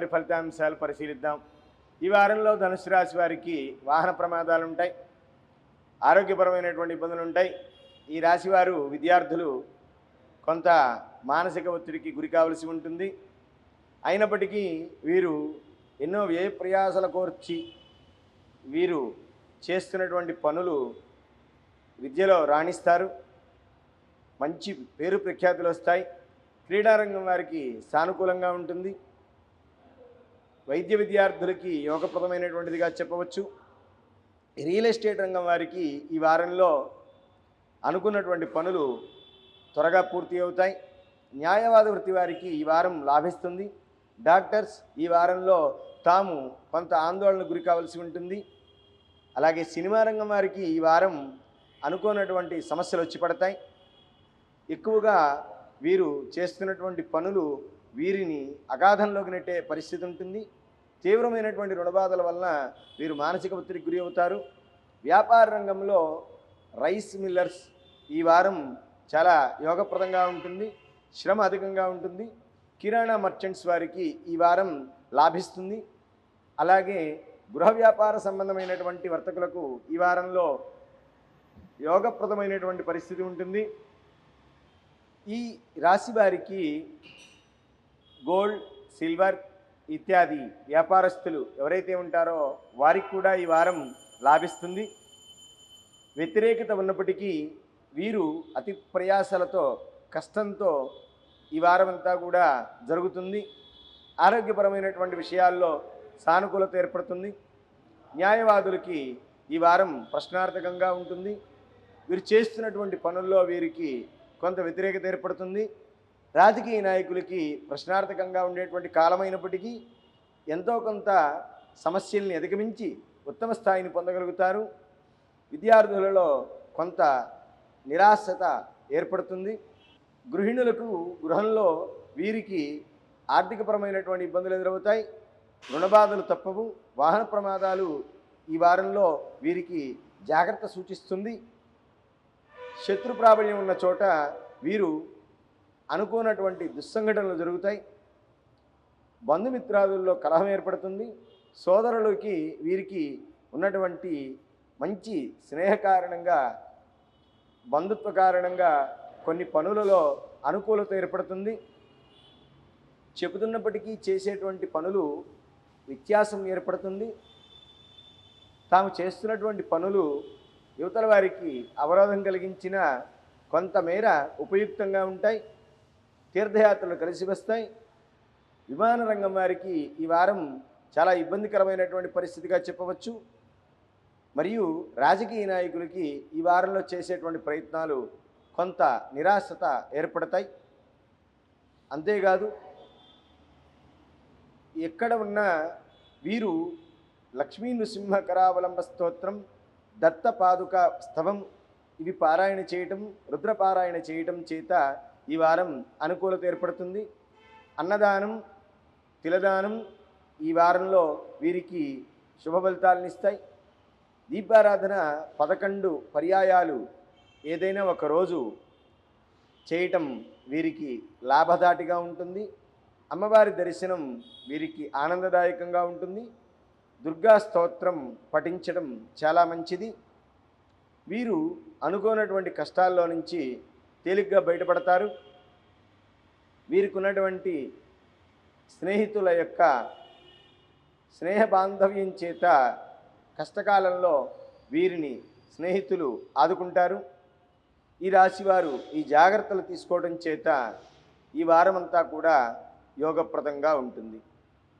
వారి ఫలితాంశాలు పరిశీలిద్దాం. ఈ వారంలో ధనుసు రాశి వారికి వాహన ప్రమాదాలు ఉంటాయి, ఆరోగ్యపరమైనటువంటి ఇబ్బందులు ఉంటాయి. ఈ రాశివారు విద్యార్థులు కొంత మానసిక ఒత్తిడికి గురి కావలసి ఉంటుంది. అయినప్పటికీ వీరు ఎన్నో వ్యయ ప్రయాసల కోర్చి వీరు చేస్తున్నటువంటి పనులు విద్యలో రాణిస్తారు, మంచి పేరు ప్రఖ్యాతులు వస్తాయి. క్రీడారంగం వారికి సానుకూలంగా ఉంటుంది. వైద్య విద్యార్థులకి యోగప్రదమైనటువంటిదిగా చెప్పవచ్చు. రియల్ ఎస్టేట్ రంగం వారికి ఈ వారంలో అనుకున్నటువంటి పనులు త్వరగా పూర్తి అవుతాయి. న్యాయవాద వృత్తి వారికి ఈ వారం లాభిస్తుంది. డాక్టర్స్ ఈ వారంలో తాము కొంత ఆందోళనకు గురి కావాల్సి ఉంటుంది. అలాగే సినిమా రంగం వారికి ఈ వారం అనుకోనటువంటి సమస్యలు వచ్చి పడతాయి. ఎక్కువగా వీరు చేస్తున్నటువంటి పనులు వీరిని అగాధంలోకి నెట్టే పరిస్థితి ఉంటుంది. తీవ్రమైనటువంటి రుణబాధల వలన వీరు మానసిక ఒత్తిడికి గురి అవుతారు. వ్యాపార రంగంలో రైస్ మిల్లర్స్ ఈ వారం చాలా యోగప్రదంగా ఉంటుంది, శ్రమ అధికంగా ఉంటుంది. కిరాణా మర్చెంట్స్ వారికి ఈ వారం లాభిస్తుంది. అలాగే గృహ వ్యాపార సంబంధమైనటువంటి వర్తకులకు ఈ వారంలో యోగప్రదమైనటువంటి పరిస్థితి ఉంటుంది. ఈ రాశి వారికి గోల్డ్, సిల్వర్ ఇత్యాది వ్యాపారస్తులు ఎవరైతే ఉంటారో వారికి కూడా ఈ వారం లాభిస్తుంది. వ్యతిరేకత ఉన్నప్పటికీ వీరు అతి ప్రయాసలతో కష్టంతో ఈ వారం అంతా కూడా జరుగుతుంది. ఆరోగ్యపరమైనటువంటి విషయాల్లో సానుకూలత ఏర్పడుతుంది. న్యాయవాదులకి ఈ వారం ప్రశ్నార్థకంగా ఉంటుంది. వీరు చేస్తున్నటువంటి పనుల్లో వీరికి కొంత వ్యతిరేకత ఏర్పడుతుంది. రాజకీయ నాయకులకి ప్రశ్నార్థకంగా ఉండేటువంటి కాలమైనప్పటికీ ఎంతో కొంత సమస్యల్ని అధిగమించి ఉత్తమ స్థాయిని పొందగలుగుతారు. విద్యార్థులలో కొంత నిరాశత ఏర్పడుతుంది. గృహిణులకు గృహంలో వీరికి ఆర్థికపరమైనటువంటి ఇబ్బందులు ఎదురవుతాయి. రుణబాధలు తప్పవు. వాహన ప్రమాదాలు ఈ వారంలో వీరికి జాగ్రత్త సూచిస్తుంది. శత్రు ప్రాబల్యం ఉన్న చోట వీరు అనుకోనటువంటి దుస్సంఘటనలు జరుగుతాయి. బంధుమిత్రాదుల్లో కలహం ఏర్పడుతుంది. సోదరులకి వీరికి ఉన్నటువంటి మంచి స్నేహ కారణంగా, బంధుత్వ కారణంగా కొన్ని పనులలో అనుకూలత ఏర్పడుతుంది. చెబుతున్నప్పటికీ చేసేటువంటి పనులు వ్యత్యాసం ఏర్పడుతుంది. తాము చేస్తున్నటువంటి పనులు యువతల వారికి అవరోధం కలిగించిన కొంతమేర ఉపయుక్తంగా ఉంటాయి. తీర్థయాత్రలు కలిసి వస్తాయి. విమాన రంగం వారికి ఈ వారం చాలా ఇబ్బందికరమైనటువంటి పరిస్థితిగా చెప్పవచ్చు. మరియు రాజకీయ నాయకులకి ఈ వారంలో చేసేటువంటి ప్రయత్నాలు కొంత నిరాశత ఏర్పడతాయి. అంతేకాదు ఎక్కడ ఉన్నా వీరు లక్ష్మీ నృసింహ కరావలంబ స్తోత్రం, దత్త పాదుక స్తవం ఇవి పారాయణ చేయటం, రుద్రపారాయణ చేయటం చేత ఈ వారం అనుకూలత ఏర్పడుతుంది. అన్నదానం, తిలదానం ఈ వారంలో వీరికి శుభ ఫలితాలను ఇస్తాయి. దీపారాధన 11 పర్యాయాలు ఏదైనా ఒకరోజు చేయటం వీరికి లాభదాటిగా ఉంటుంది. అమ్మవారి దర్శనం వీరికి ఆనందదాయకంగా ఉంటుంది. దుర్గా స్తోత్రం పఠించడం చాలా మంచిది. వీరు అనుకోనటువంటి కష్టాల్లో నుంచి తేలిగ్గా బయటపడతారు. వీరికి ఉన్నటువంటి స్నేహితుల యొక్క స్నేహ బాంధవ్యం చేత కష్టకాలంలో వీరిని స్నేహితులు ఆదుకుంటారు. ఈ రాశివారు ఈ జాగ్రత్తలు తీసుకోవడం చేత ఈ వారమంతా కూడా యోగప్రదంగా ఉంటుంది.